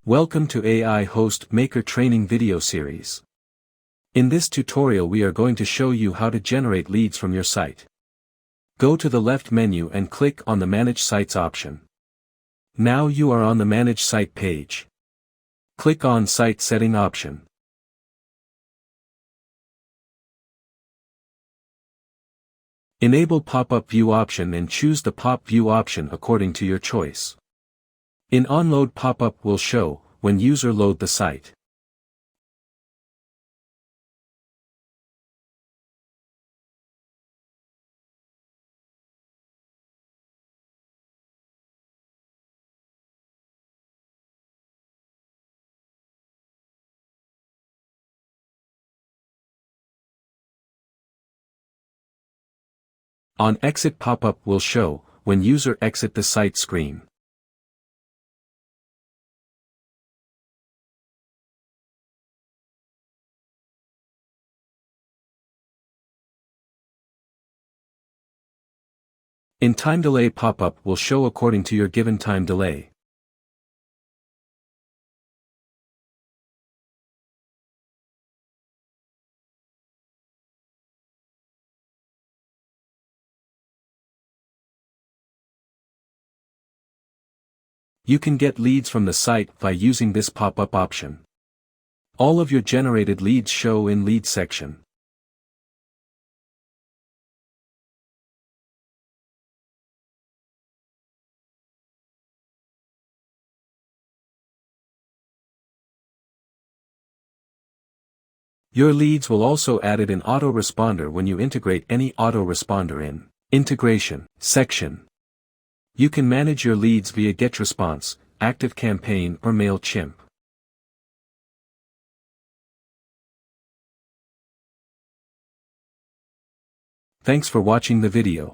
Welcome to AI Host Maker Training video series. In this tutorial we are going to show you how to generate leads from your site. Go to the left menu and click on the Manage Sites option. Now you are on the Manage Site page. Click on Site Setting option. Enable Pop-up View option and choose the Pop View option according to your choice. In OnLoad pop-up will show when user load the site. On Exit pop-up will show when user exit the site screen. In Time Delay pop-up will show according to your given time delay. You can get leads from the site by using this pop-up option. All of your generated leads show in Lead section. Your leads will also added in autoresponder when you integrate any autoresponder in Integration section. You can manage your leads via GetResponse, ActiveCampaign or MailChimp. Thanks for watching the video.